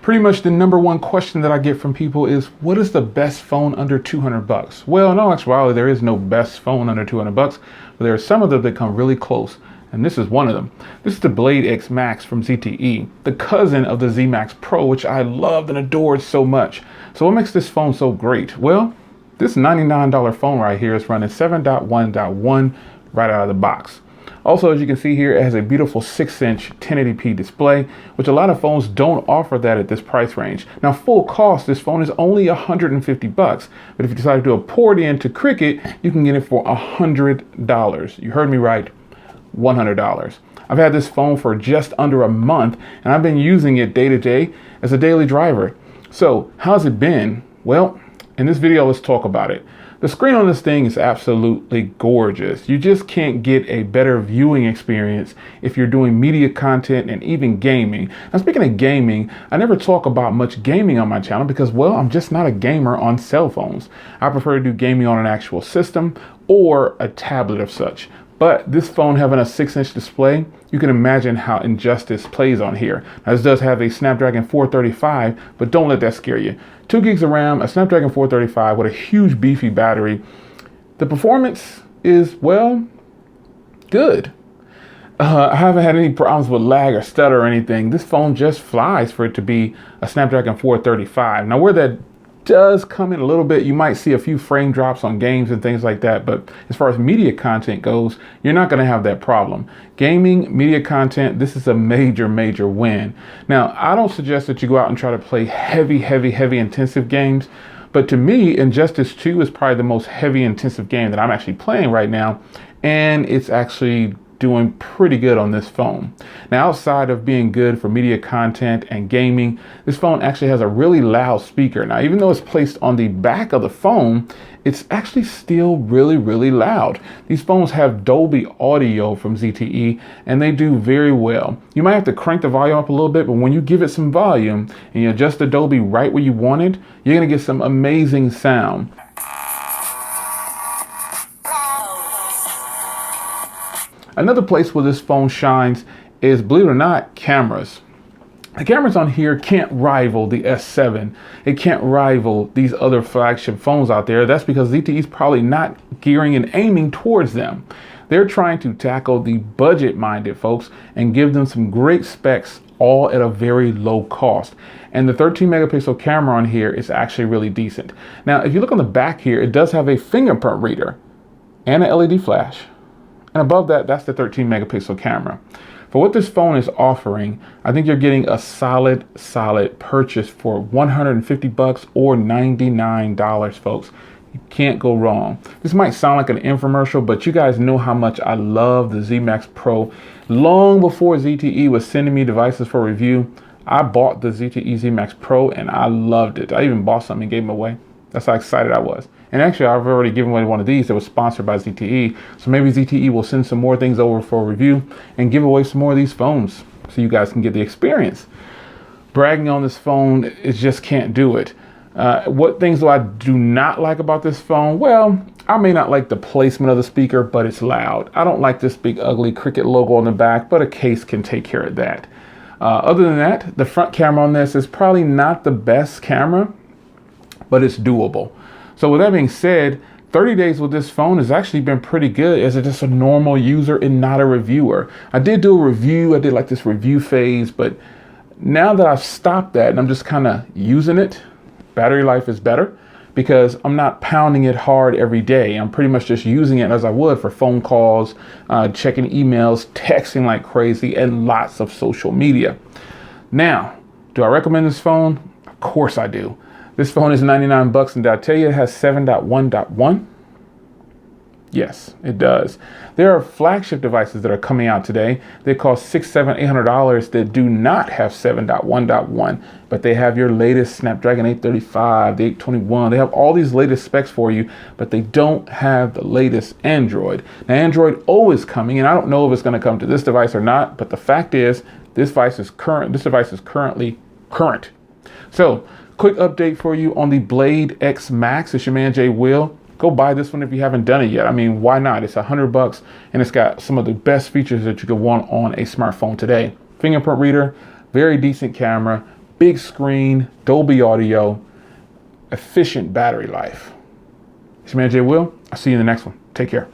Pretty much the number one question that I get from people is, what is the best phone under 200 bucks? Well, in all actuality, there is no best phone under 200 bucks, but there are some of them that come really close. And this is one of them. This is the Blade X Max from ZTE, the cousin of the Z Max Pro, which I loved and adored so much. So what makes this phone so great? Well, this $99 phone right here is running 7.1.1 right out of the box. Also, as you can see here, it has a beautiful 6-inch 1080p display, which a lot of phones don't offer that at this price range. Now, full cost, this phone is only 150 bucks, but if you decide to do a port in to Cricket, you can get it for $100. You heard me right, $100. I've had this phone for just under a month, and I've been using it day to day as a daily driver. So, how's it been? Well, in this video, let's talk about it. The screen on this thing is absolutely gorgeous. You just can't get a better viewing experience if you're doing media content and even gaming. Now, speaking of gaming, I never talk about much gaming on my channel because, well, I'm just not a gamer on cell phones. I prefer to do gaming on an actual system or a tablet of such. But this phone having a 6-inch display, you can imagine how Injustice plays on here. Now, this does have a Snapdragon 435, but don't let that scare you. 2 gigs of RAM, a Snapdragon 435 with a huge beefy battery. The performance is, well, good. I haven't had any problems with lag or stutter or anything. This phone just flies for it to be a Snapdragon 435. Now, where that does come in a little bit, you might see a few frame drops on games and things like that, but as far as media content goes, you're not going to have that problem. Gaming, media content, this is a major win. Now, I don't suggest that you go out and try to play heavy intensive games, but to me, Injustice 2 is probably the most heavy intensive game that I'm actually playing right now, and it's actually doing pretty good on this phone. Now, outside of being good for media content and gaming, this phone actually has a really loud speaker. Now, even though it's placed on the back of the phone, it's actually still really loud. These phones have Dolby Audio from ZTE, and they do very well. You might have to crank the volume up a little bit, but when you give it some volume and you adjust the Dolby right where you want it, you're gonna get some amazing sound. Another place where this phone shines is, believe it or not, cameras. The cameras on here can't rival the S7. It can't rival these other flagship phones out there. That's because ZTE is probably not gearing and aiming towards them. They're trying to tackle the budget-minded folks and give them some great specs, all at a very low cost. And the 13 megapixel camera on here is actually really decent. Now, if you look on the back here, it does have a fingerprint reader and an LED flash. And above that, that's the 13 megapixel camera. For what this phone is offering, I think you're getting a solid purchase for 150 bucks or $99, folks. You can't go wrong. This might sound like an infomercial, but you guys know how much I love the Z Max Pro. Long before ZTE was sending me devices for review, I bought the ZTE Z Max Pro and I loved it. I even bought some and gave them away. That's how excited I was. And actually, I've already given away one of these that was sponsored by ZTE. So maybe ZTE will send some more things over for review and give away some more of these phones so you guys can get the experience. Bragging on this phone, it just can't do it. What things do I do not like about this phone? Well, I may not like the placement of the speaker, but it's loud. I don't like this big ugly Cricket logo on the back, but a case can take care of that. Other than that, the front camera on this is probably not the best camera, but it's doable. So with that being said, 30 days with this phone has actually been pretty good as just a normal user and not a reviewer. I did do a review, I did like this review phase, but now that I've stopped that and I'm just kind of using it, battery life is better because I'm not pounding it hard every day. I'm pretty much just using it as I would for phone calls, checking emails, texting like crazy, and lots of social media. Now, do I recommend this phone? Of course I do. This phone is 99 bucks, and did I tell you it has 7.1.1? Yes, it does. There are flagship devices that are coming out today. They cost $600, $700, $800 that do not have 7.1.1, but they have your latest Snapdragon 835, the 821. They have all these latest specs for you, but they don't have the latest Android. Now, Android O is coming, and I don't know if it's going to come to this device or not, but the fact is, this device is currently current. So, quick update for you on the Blade X Max. It's your man Jay Will. Go buy this one if you haven't done it yet. I mean, why not? It's $100 and it's got some of the best features that you could want on a smartphone today. Fingerprint reader, very decent camera, big screen, Dolby audio, efficient battery life. It's your man Jay Will. I'll see you in the next one. Take care.